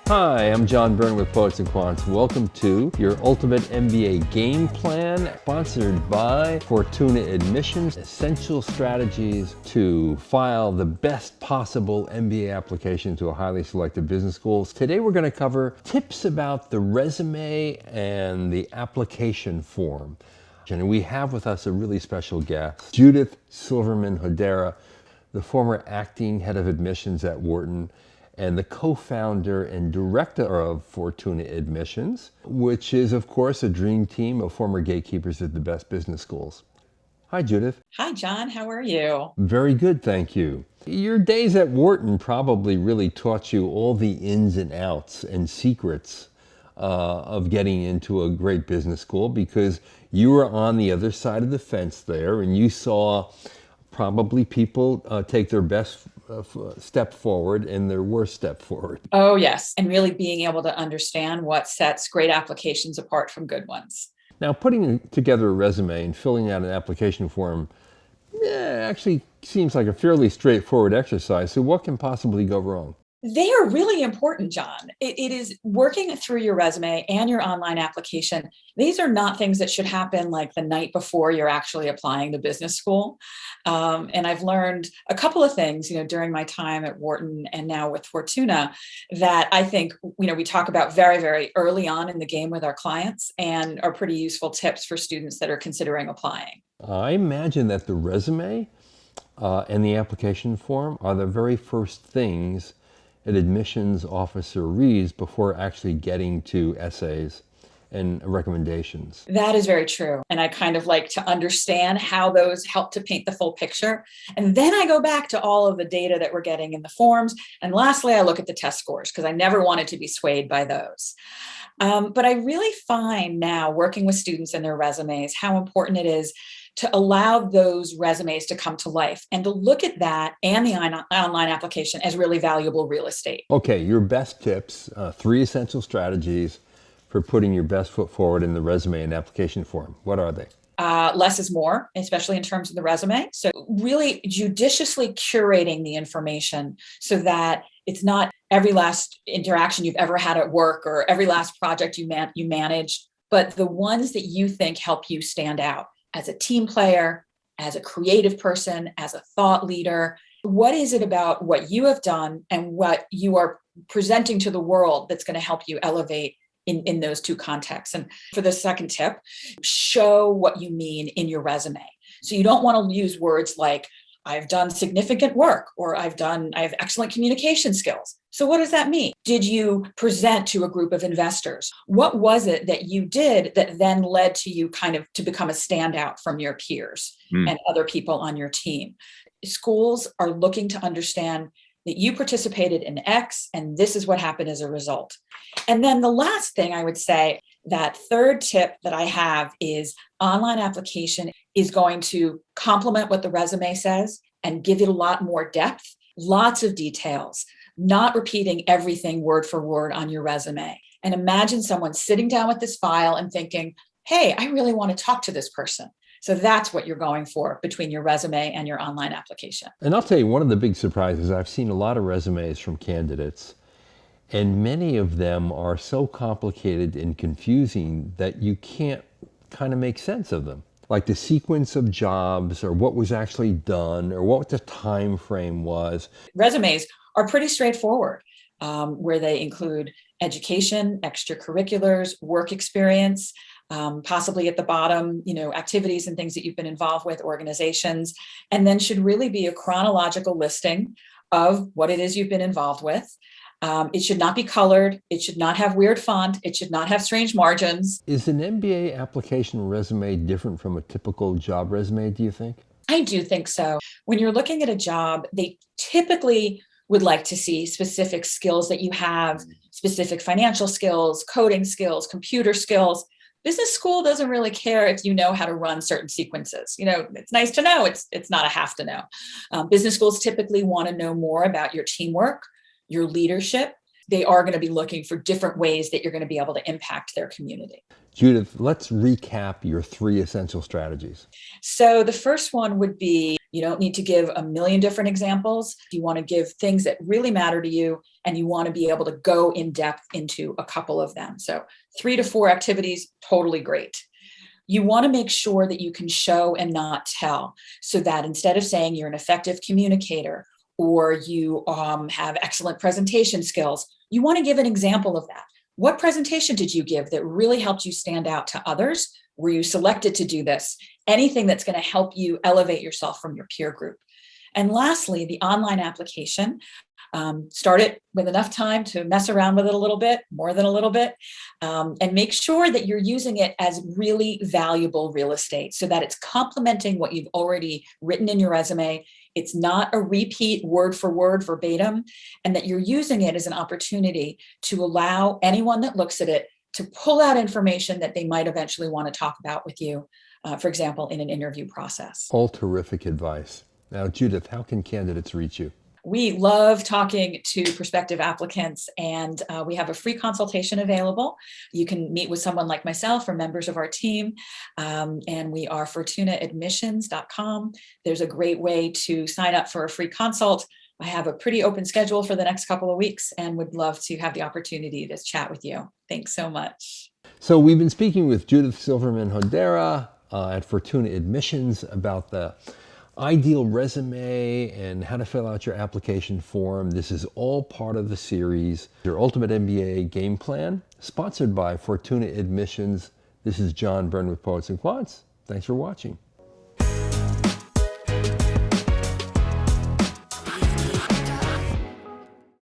Hi, I'm John Byrne with Poets&Quants. Welcome to your Ultimate MBA Game Plan, sponsored by Fortuna Admissions, essential strategies to file the best possible MBA application to a highly selective business school. Today we're going to cover tips about the resume and the application form. And we have with us a really special guest, Judith Silverman Hodara, the former acting head of admissions at Wharton, and the co-founder and director of Fortuna Admissions, which is, of course, a dream team of former gatekeepers at the best business schools. Hi, Judith. Hi, John. How are you? Very good, thank you. Your days at Wharton probably really taught you all the ins and outs and secrets of getting into a great business school, because you were on the other side of the fence there and you saw probably people take their best step forward and their worst step forward. Oh, yes. And really being able to understand what sets great applications apart from good ones. Now, putting together a resume and filling out an application form actually seems like a fairly straightforward exercise. So what can possibly go wrong? They are really important, John. It is working through your resume and your online application. These are not things that should happen like the night before you're actually applying to business school. And I've learned a couple of things, during my time at Wharton and now with Fortuna, that I think, we talk about very, very early on in the game with our clients and are pretty useful tips for students that are considering applying. I imagine that the resume and the application form are the very first things an admissions officer reads before actually getting to essays and recommendations. That is very true. And I kind of like to understand how those help to paint the full picture. And then I go back to all of the data that we're getting in the forms. And lastly, I look at the test scores because I never wanted to be swayed by those. But I really find now working with students and their resumes, how important it is to allow those resumes to come to life and to look at that and the online application as really valuable real estate. Okay, your best tips, 3 essential strategies for putting your best foot forward in the resume and application form. What are they? Less is more, especially in terms of the resume. So really judiciously curating the information so that it's not every last interaction you've ever had at work or every last project you manage, but the ones that you think help you stand out as a team player, as a creative person, as a thought leader. What is it about what you have done and what you are presenting to the world that's going to help you elevate in those two contexts? And for the second tip, show what you mean in your resume. So you don't want to use words like, I've done significant work, or I have excellent communication skills. So what does that mean? Did you present to a group of investors? What was it that you did that then led to you kind of to become a standout from your peers and other people on your team? Schools are looking to understand that you participated in X and this is what happened as a result. And then the last thing I would say, that third tip that I have is online application is going to complement what the resume says and give it a lot more depth, lots of details, not repeating everything word for word on your resume. And imagine someone sitting down with this file and thinking, hey, I really want to talk to this person. So that's what you're going for between your resume and your online application. And I'll tell you, one of the big surprises, I've seen a lot of resumes from candidates, and many of them are so complicated and confusing that you can't kind of make sense of them. Like the sequence of jobs or what was actually done or what the time frame was. Resumes are pretty straightforward, where they include education, extracurriculars, work experience, possibly at the bottom, activities and things that you've been involved with, organizations, and then should really be a chronological listing of what it is you've been involved with. It should not be colored. It should not have weird font. It should not have strange margins. Is an MBA application resume different from a typical job resume, do you think? I do think so. When you're looking at a job, they typically would like to see specific skills that you have, specific financial skills, coding skills, computer skills. Business school doesn't really care if you know how to run certain sequences. It's nice to know. It's not a have to know. Business schools typically want to know more about your teamwork, your leadership. They are going to be looking for different ways that you're going to be able to impact their community. Judith, let's recap your 3 essential strategies. So the first one would be, You don't need to give a million different examples. You want to give things that really matter to you, and you want to be able to go in depth into a couple of them. So 3 to 4 activities, totally great. You want to make sure that you can show and not tell, so that instead of saying you're an effective communicator or you have excellent presentation skills, you want to give an example of that. What presentation did you give that really helped you stand out to others? Were you selected to do this? Anything that's going to help you elevate yourself from your peer group. And lastly, the online application. Start it with enough time to mess around with it a little bit, more than a little bit, and make sure that you're using it as really valuable real estate so that it's complementing what you've already written in your resume. It's not a repeat word for word verbatim, and that you're using it as an opportunity to allow anyone that looks at it to pull out information that they might eventually want to talk about with you, for example, in an interview process. All terrific advice. Now, Judith, how can candidates reach you? We love talking to prospective applicants, and we have a free consultation available. You can meet with someone like myself or members of our team, and we are fortunaadmissions.com. There's a great way to sign up for a free consult. I have a pretty open schedule for the next couple of weeks and would love to have the opportunity to chat with you. Thanks so much. So we've been speaking with Judith Silverman Hodara at Fortuna Admissions about the ideal resume and how to fill out your application form. This is all part of the series, Your Ultimate MBA Game Plan, sponsored by Fortuna Admissions. This is John Byrne with Poets and Quants. Thanks for watching.